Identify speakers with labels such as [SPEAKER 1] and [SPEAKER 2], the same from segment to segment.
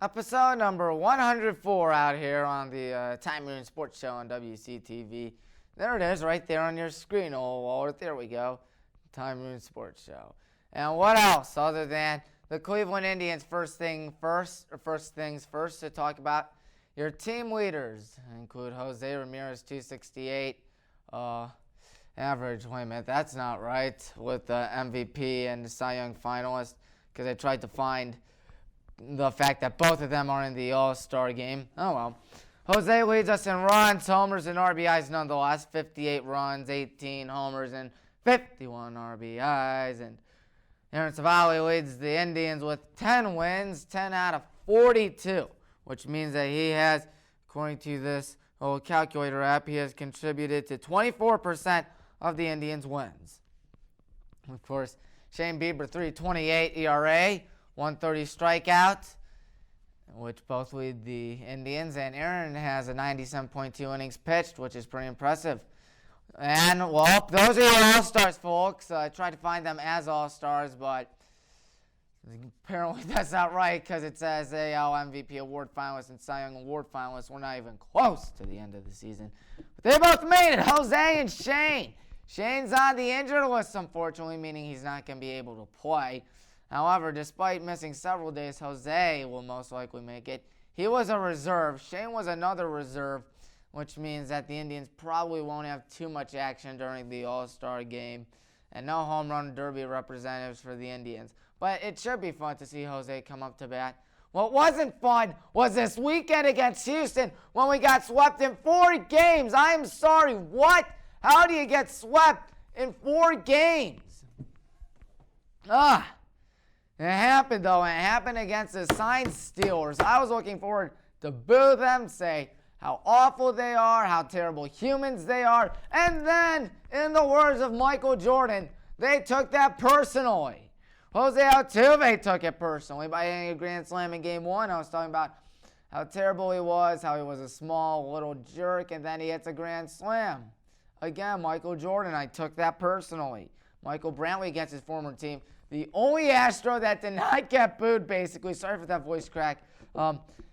[SPEAKER 1] Episode number 104 out here on the Tommy Maroon Sports Show on WCTV. There it is, right there on your screen. Oh, Walter, there we go. Tommy Maroon Sports Show. And what else other than the Cleveland Indians? First things first to talk about. Your team leaders include Jose Ramirez, 268 average. Wait a minute, that's not right. With the MVP and the Cy Young finalist, because I tried to find the fact that both of them are in the All-Star game. Oh well. Jose leads us in runs, homers, and RBIs nonetheless. 58 runs, 18 homers, and 51 RBIs. And Aaron Savali leads the Indians with 10 wins, 10 out of 42, which means that he has, according to this old calculator app, he has contributed to 24% of the Indians' wins. Of course, Shane Bieber, 3.28 ERA, 130 strikeouts, which both lead the Indians. And Aaron has a 97.2 innings pitched, which is pretty impressive. And, well, those are your All-Stars, folks. I tried to find them as All-Stars, but apparently that's not right because it says AL MVP award finalists and Cy Young award finalists. We're not even close to the end of the season. But they both made it, Jose and Shane. Shane's on the injured list, unfortunately, meaning he's not going to be able to play. However, despite missing several days, Jose will most likely make it. He was a reserve. Shane was another reserve, which means that the Indians probably won't have too much action during the All-Star game, and no home run derby representatives for the Indians. But it should be fun to see Jose come up to bat. What wasn't fun was this weekend against Houston when we got swept in 4 games. I am sorry, what? How do you get swept in 4 games? It happened, though. It happened against the Sign Steelers. I was looking forward to boo them, say how awful they are, how terrible humans they are. And then, in the words of Michael Jordan, they took that personally. Jose Altuve took it personally by hitting a grand slam in Game 1. I was talking about how terrible he was, how he was a small little jerk, and then he hits a grand slam. Again, Michael Jordan, I took that personally. Michael Brantley against his former team. The only Astro that did not get booed, basically. Sorry for that voice crack.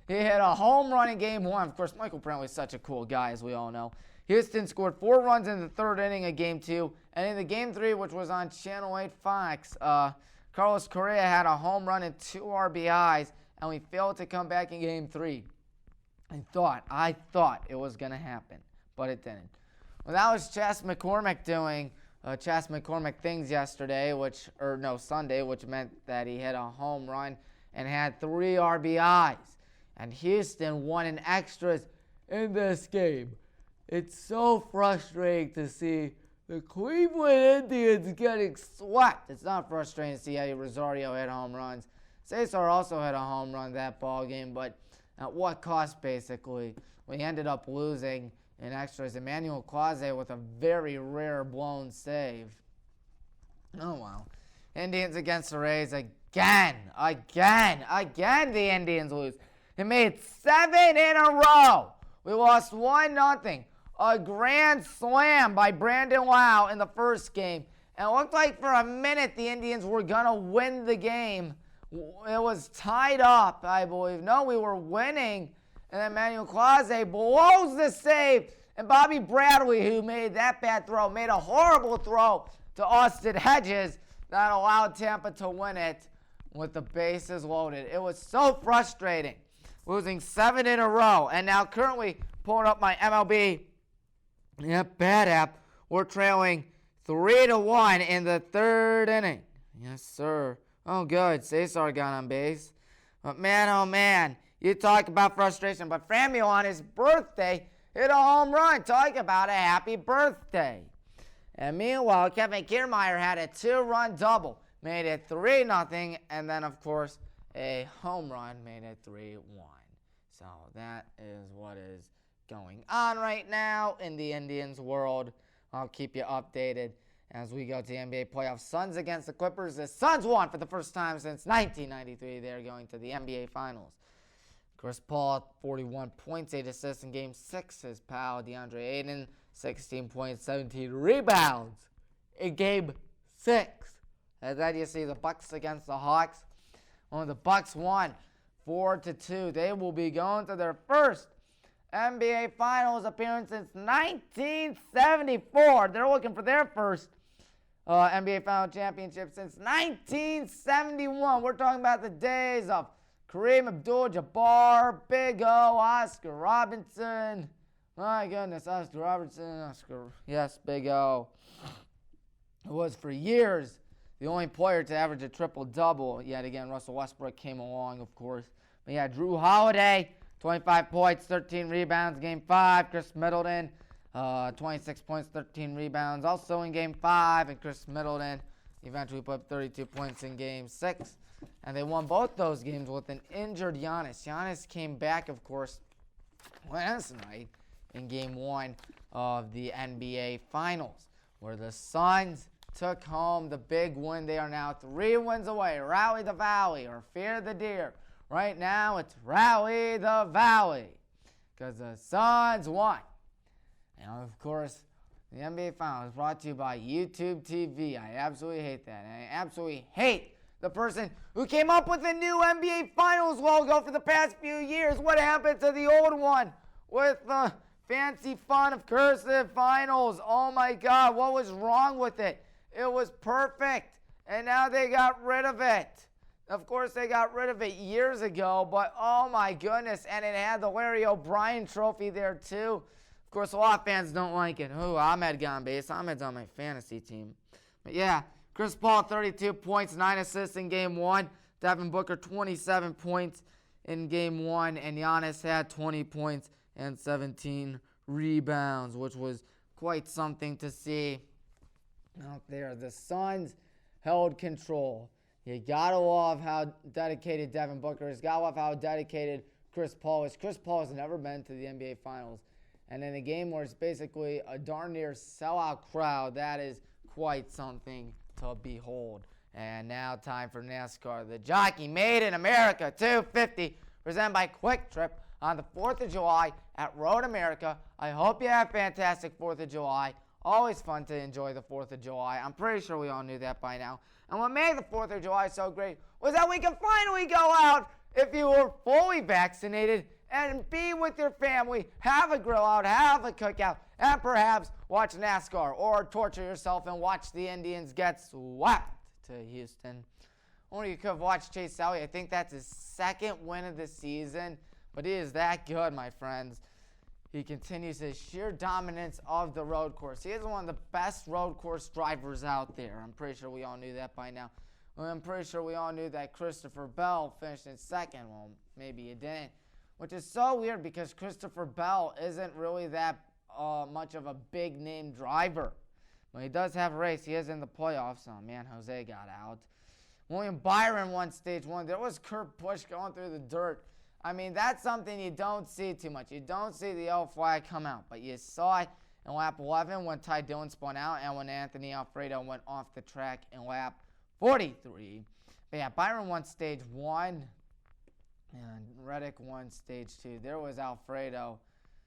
[SPEAKER 1] He hit a home run in Game 1. Of course, Michael Brantley is such a cool guy, as we all know. Houston scored 4 runs in the 3rd inning of Game 2. And in the Game 3, which was on Channel 8 Fox, Carlos Correa had a home run and 2 RBIs, and we failed to come back in Game 3. I thought it was going to happen, but it didn't. Well, that was Chas McCormick doing Chas McCormick things yesterday, Sunday, which meant that he hit a home run and had 3 RBIs. And Houston won in extras in this game. It's so frustrating to see the Cleveland Indians getting swept. It's not frustrating to see Eddie Rosario hit home runs. Cesar also hit a home run that ball game, but at what cost, basically? We ended up losing in extras. Emmanuel Clase with a very rare blown save. Oh, wow. Indians against the Rays again. The Indians lose. They made 7 in a row. We lost 1-0. A grand slam by Brandon Lau in the first game. And it looked like for a minute the Indians were going to win the game. It was tied up, I believe. No, we were winning. And then Emmanuel Clase blows the save. And Bobby Bradley, who made that bad throw, made a horrible throw to Austin Hedges that allowed Tampa to win it with the bases loaded. It was so frustrating, losing 7 in a row. And now currently pulling up my MLB bad app, we're trailing 3-1 in the 3rd inning. Yes, sir. Oh, good. Cesar got on base. But man, oh man, you talk about frustration. But Framio on his birthday hit a home run. Talk about a happy birthday. And meanwhile, Kevin Kiermaier had a 2-run double, made it 3-0, and then, of course, a home run made it 3-1. So that is what is going on right now in the Indians world. I'll keep you updated as we go to the NBA playoffs. Suns against the Clippers. The Suns won for the first time since 1993. They're going to the NBA Finals. Chris Paul, 41 points, 8 assists in Game 6. His pal, DeAndre Ayton, 16 points, 17 rebounds in Game 6. And then you see the Bucks against the Hawks. Well, the Bucks won 4-2. They will be going to their first NBA Finals appearance since 1974. They're looking for their first NBA Final championship since 1971. We're talking about the days of Kareem Abdul-Jabbar, Big O, Oscar Robertson. My goodness, Oscar Robertson, yes, Big O. It was for years the only player to average a triple-double. Yet again, Russell Westbrook came along, of course. But yeah, Drew Holiday, 25 points, 13 rebounds, Game 5. Chris Middleton, 26 points, 13 rebounds, also in Game 5. And Chris Middleton eventually put up 32 points in Game 6. And they won both those games with an injured Giannis. Giannis came back, of course, last night in Game 1 of the NBA Finals, where the Suns took home the big win. They are now 3 wins away. Rally the Valley or fear the deer. Right now, it's Rally the Valley because the Suns won. And, of course, the NBA Finals is brought to you by YouTube TV. I absolutely hate that. And I absolutely hate the person who came up with the new NBA Finals logo for the past few years. What happened to the old one with the fancy font of cursive finals? Oh my God, what was wrong with it? It was perfect, and now they got rid of it. Of course, they got rid of it years ago, but oh my goodness, and it had the Larry O'Brien trophy there too. Of course, a lot of fans don't like it. Ooh, Ahmed got on base. Ahmed's on my fantasy team. But yeah, Chris Paul, 32 points, 9 assists in Game 1. Devin Booker, 27 points in Game 1. And Giannis had 20 points and 17 rebounds, which was quite something to see out there. The Suns held control. You gotta love how dedicated Devin Booker is. Gotta love how dedicated Chris Paul is. Chris Paul has never been to the NBA Finals. And in a game where it's basically a darn near sellout crowd, that is quite something to behold. And now time for NASCAR. The Jockey Made in America 250, presented by Quick Trip on the 4th of July at Road America. I hope you have a fantastic 4th of July. Always fun to enjoy the 4th of July. I'm pretty sure we all knew that by now. And what made the 4th of July so great was that we can finally go out if you were fully vaccinated and be with your family, have a grill out, have a cookout, and perhaps watch NASCAR or torture yourself and watch the Indians get swept to Houston. Or you could have watched Chase Elliott. I think that's his 2nd win of the season, but he is that good, my friends. He continues his sheer dominance of the road course. He is one of the best road course drivers out there. I'm pretty sure we all knew that by now. Well, I'm pretty sure we all knew that Christopher Bell finished in 2nd. Well, maybe he didn't. Which is so weird because Christopher Bell isn't really that much of a big-name driver. But he does have a race. He is in the playoffs. Oh, man, Jose got out. William Byron won Stage 1. There was Kurt Busch going through the dirt. I mean, that's something you don't see too much. You don't see the yellow flag come out. But you saw it in lap 11 when Ty Dillon spun out and when Anthony Alfredo went off the track in lap 43. But yeah, Byron won Stage 1. And Reddick won Stage 2. There was Alfredo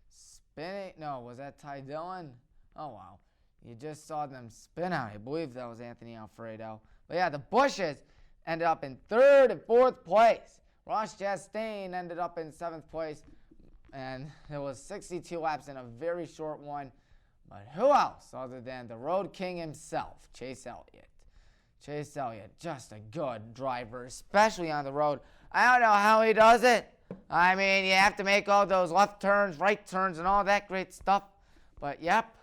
[SPEAKER 1] spinning. No, was that Ty Dillon? Oh, wow. You just saw them spin out. I believe that was Anthony Alfredo. But yeah, the Bushes ended up in 3rd and 4th place. Ross Chastain ended up in 7th place. And it was 62 laps in a very short one. But who else other than the Road King himself, Chase Elliott? Chase Elliott, just a good driver, especially on the road. I don't know how he does it. I mean, you have to make all those left turns, right turns, and all that great stuff. But, yep.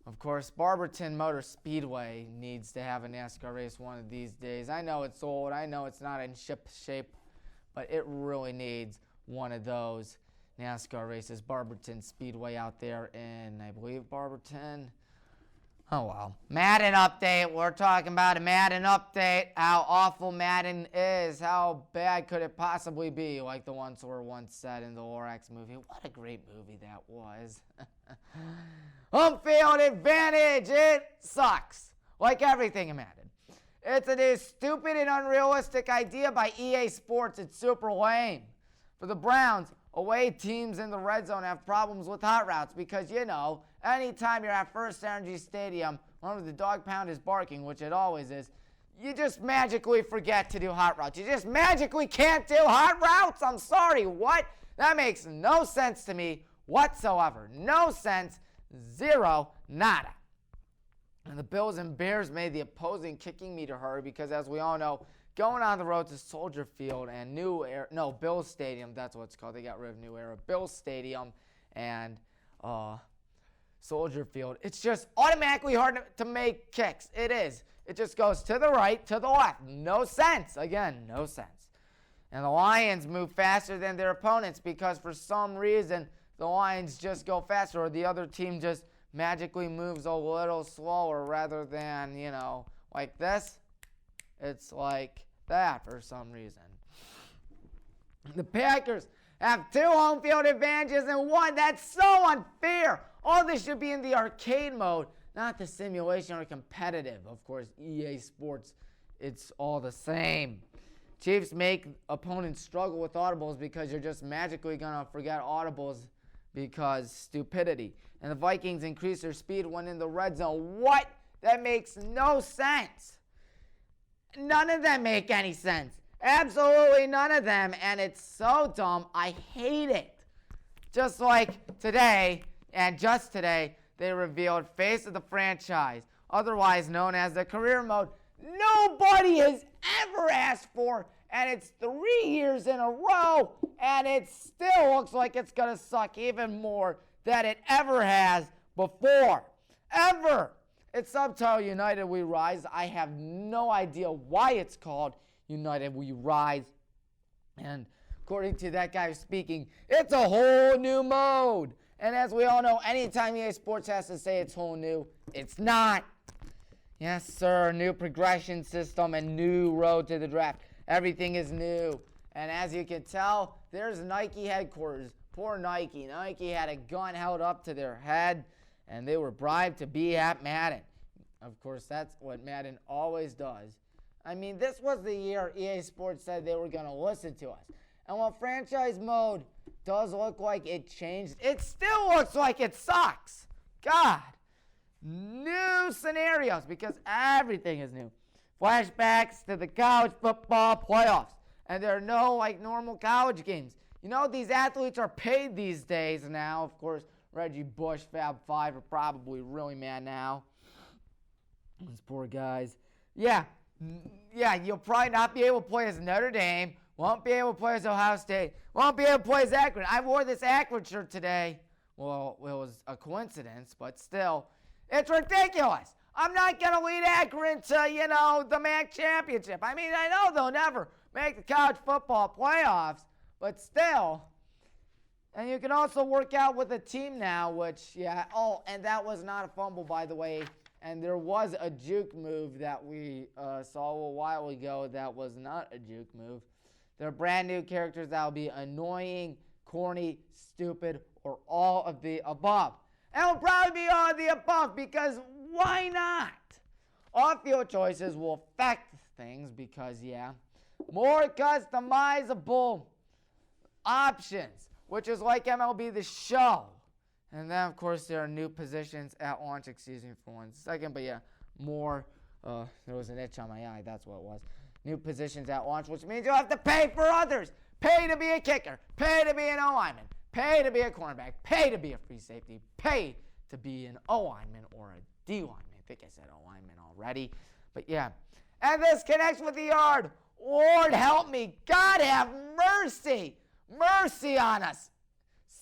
[SPEAKER 1] Of course, Barberton Motor Speedway needs to have a NASCAR race one of these days. I know it's old. I know it's not in ship shape. But it really needs one of those NASCAR races. Barberton Speedway out there in, I believe, Barberton. Oh, wow. Madden update. We're talking about a Madden update. How awful Madden is. How bad could it possibly be? Like the ones were once said in the Lorax movie. What a great movie that was. Home field advantage. It sucks. Like everything in Madden. It's a stupid and unrealistic idea by EA Sports. It's super lame. For the Browns, away teams in the red zone have problems with hot routes because, you know, anytime you're at First Energy Stadium, remember the dog pound is barking, which it always is, you just magically forget to do hot routes. You just magically can't do hot routes. I'm sorry, what? That makes no sense to me whatsoever. No sense, zero, nada. And the Bills and Bears made the opposing kicking meter hurry because, as we all know, going on the road to Soldier Field and Bills Stadium, that's what it's called. They got rid of New Era. Bills Stadium and Soldier Field. It's just automatically hard to make kicks. It is. It just goes to the right, to the left. No sense. Again, no sense. And the Lions move faster than their opponents because for some reason the Lions just go faster, or the other team just magically moves a little slower rather than, like this. It's like that for some reason. The Packers have 2 home field advantages and 1. That's so unfair. All this should be in the arcade mode, not the simulation or competitive. Of course, EA Sports, it's all the same. Chiefs make opponents struggle with audibles because you're just magically going to forget audibles because stupidity. And the Vikings increase their speed when in the red zone. What? That makes no sense. None of them make any sense. Absolutely none of them. And it's so dumb. I hate it. Just like today, and just today, they revealed Face of the Franchise, otherwise known as the career mode. Nobody has ever asked for, and it's 3 years in a row, and it still looks like it's going to suck even more than it ever has before. Ever. It's subtitled United We Rise. I have no idea why it's called United We Rise. And according to that guy speaking, it's a whole new mode. And as we all know, anytime EA Sports has to say it's whole new, it's not. Yes, sir. New progression system and new road to the draft. Everything is new. And as you can tell, there's Nike headquarters. Poor Nike. Nike had a gun held up to their head, and they were bribed to be at Madden. Of course, that's what Madden always does. I mean, this was the year EA Sports said they were going to listen to us. And while franchise mode does look like it changed, it still looks like it sucks. God. New scenarios because everything is new. Flashbacks to the college football playoffs. And there are no normal college games. These athletes are paid these days now. Of course, Reggie Bush, Fab Five are probably really mad now. These poor guys. Yeah, you'll probably not be able to play as Notre Dame. Won't be able to play as Ohio State. Won't be able to play as Akron. I wore this Akron shirt today. Well, it was a coincidence, but still. It's ridiculous. I'm not going to lead Akron to, the MAC championship. I mean, I know they'll never make the college football playoffs, but still. And you can also work out with a team now, which, and that was not a fumble, by the way. And there was a juke move that we saw a little while ago that was not a juke move. They're brand new characters that will be annoying, corny, stupid, or all of the above. And will probably be all of the above because why not? Off-field choices will affect things because, more customizable options, which is like MLB The Show. And then, of course, there are new positions at launch. Excuse me for 1 second, but more. There was an itch on my eye. That's what it was. New positions at launch, which means you'll have to pay for others. Pay to be a kicker. Pay to be an O-lineman. Pay to be a cornerback. Pay to be a free safety. Pay to be an O-lineman or a D-lineman. I think I said O-lineman already. But And this connects with the yard. Lord help me. God have mercy. Mercy on us.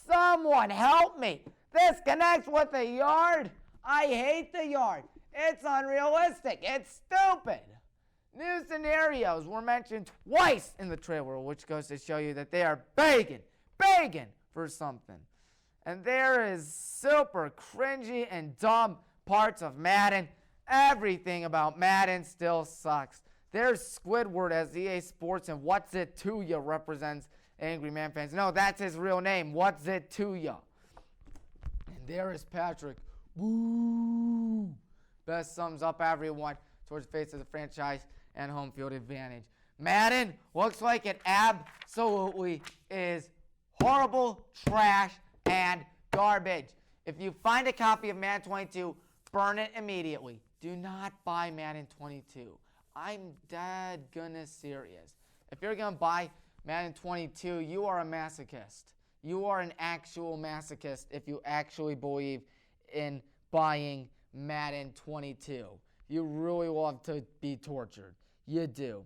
[SPEAKER 1] Someone help me. This connects with the yard. I hate the yard. It's unrealistic. It's stupid. New scenarios were mentioned twice in the trailer, which goes to show you that they are begging for something. And there is super cringy and dumb parts of Madden. Everything about Madden still sucks. There's Squidward as EA Sports and What's It To Ya represents Angry Man fans. No, that's his real name. What's It To Ya? And there is Patrick. Woo! Best sums up everyone towards face of the franchise and home field advantage. Madden looks like it absolutely is horrible, trash, and garbage. If you find a copy of Madden 22, burn it immediately. Do not buy Madden 22. I'm dead gonna serious. If you're gonna buy Madden 22, you are a masochist. You are an actual masochist if you actually believe in buying Madden 22. You really love to be tortured. You do.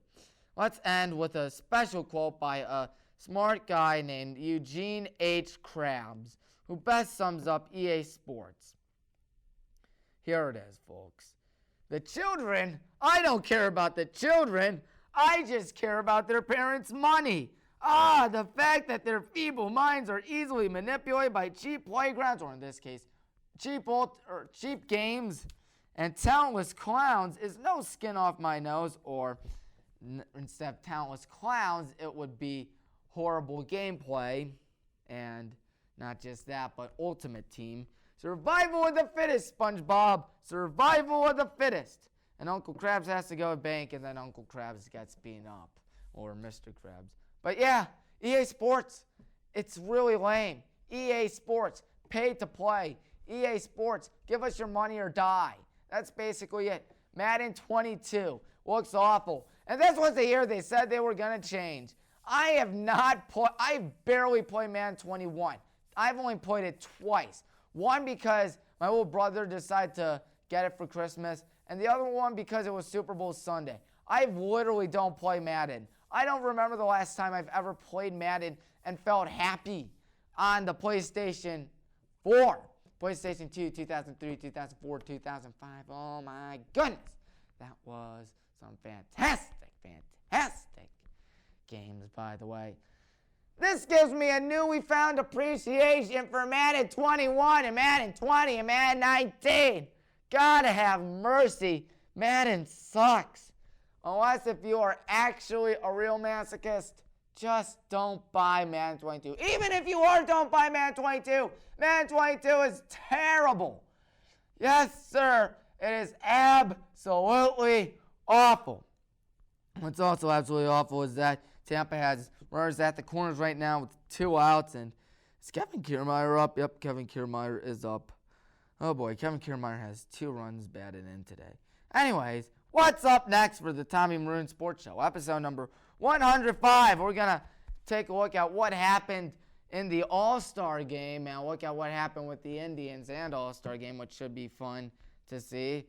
[SPEAKER 1] Let's end with a special quote by a smart guy named Eugene H. Krabs, who best sums up EA Sports. Here it is, folks. The children, I don't care about the children. I just care about their parents' money. The fact that their feeble minds are easily manipulated by cheap playgrounds, or in this case, cheap games, and talentless clowns is no skin off my nose, or instead of talentless clowns, it would be horrible gameplay, and not just that, but Ultimate Team. Survival of the fittest, SpongeBob. Survival of the fittest. And Uncle Krabs has to go to bank, and then Uncle Krabs gets beaten up, or Mr. Krabs. But yeah, EA Sports, it's really lame. EA Sports, pay to play. EA Sports, give us your money or die. That's basically it. Madden 22 looks awful. And this was the year they said they were going to change. I barely played Madden 21. I've only played it twice. One because my little brother decided to get it for Christmas, and the other one because it was Super Bowl Sunday. I literally don't play Madden. I don't remember the last time I've ever played Madden and felt happy on the PlayStation 4. PlayStation 2, 2003, 2004, 2005. Oh my goodness. That was some fantastic games, by the way. This gives me a newly found appreciation for Madden 21 and Madden 20 and Madden 19. Gotta have mercy. Madden sucks. Unless if you are actually a real masochist, just don't buy Madden 22. Even if you are, don't buy Madden 22. Madden 22 is terrible. Yes, sir. It is absolutely awful. What's also absolutely awful is that Tampa has runners at the corners right now with 2 outs. And is Kevin Kiermaier up? Yep, Kevin Kiermaier is up. Oh boy, Kevin Kiermaier has 2 runs batted in today. Anyways, what's up next for the Tommy Maroon Sports Show? Episode number 105. We're going to take a look at what happened in the All-Star game and look at what happened with the Indians and All-Star game, which should be fun to see.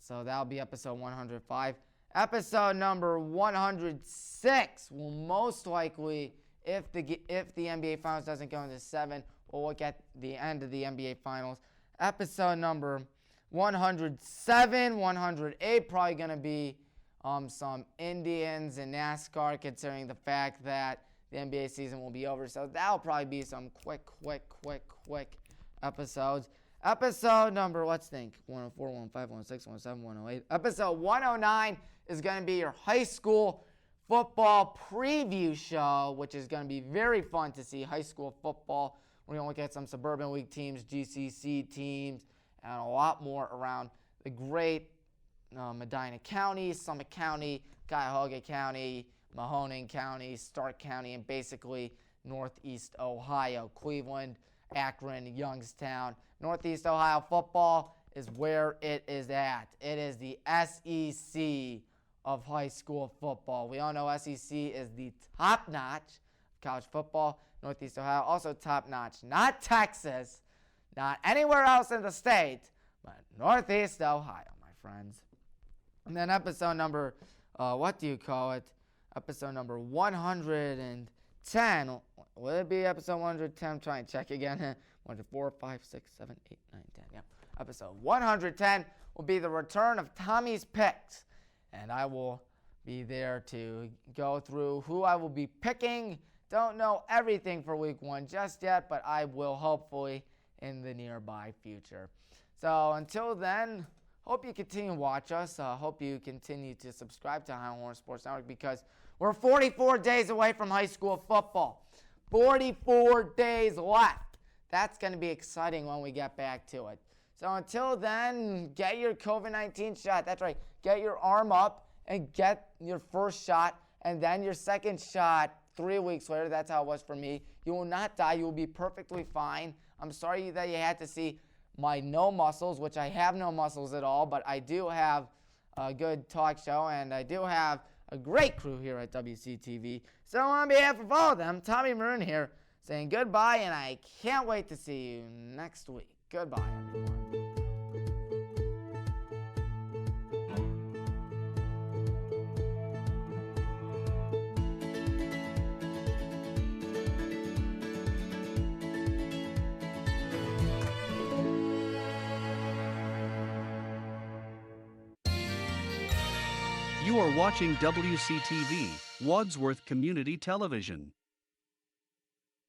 [SPEAKER 1] So that'll be episode 105. Episode number 106 will most likely, if the NBA Finals doesn't go into 7, we'll look at the end of the NBA Finals. Episode number 107, 108, probably going to be some Indians and NASCAR, considering the fact that the NBA season will be over. So that'll probably be some quick episodes. Episode number, let's think, 104, 105, 106, 107, 108. Episode 109 is going to be your high school football preview show, which is going to be very fun to see high school football. We're going to look at some Suburban League teams, GCC teams, and a lot more around the great Medina County, Summit County, Cuyahoga County, Mahoning County, Stark County, and basically Northeast Ohio, Cleveland, Akron, Youngstown. Northeast Ohio football is where it is at. It is the SEC of high school football. We all know SEC is the top notch of college football. Northeast Ohio also top notch. Not Texas, not anywhere else in the state, but Northeast Ohio, my friends. And then episode number, episode number 110. Will it be episode 110? I'm trying to check again. 1, 4, 5, 6, 7, 8, 9, 10. Yep. Episode 110 will be the return of Tommy's Picks. And I will be there to go through who I will be picking. Don't know everything for week 1 just yet, but I will hopefully in the nearby future. So until then, hope you continue to watch us. Hope you continue to subscribe to Highland Sports Network, because we're 44 days away from high school football. 44 days left. That's going to be exciting when we get back to it. So until then, get your COVID-19 shot. That's right. Get your arm up and get your first shot, and then your second shot 3 weeks later. That's how it was for me. You will not die. You will be perfectly fine. I'm sorry that you had to see my no muscles, which I have no muscles at all, but I do have a good talk show, and I do have a great crew here at WCTV. So on behalf of all of them, Tommy Maroon here, saying goodbye, and I can't wait to see you next week. Goodbye, everyone.
[SPEAKER 2] You are watching WCTV, Wadsworth Community Television.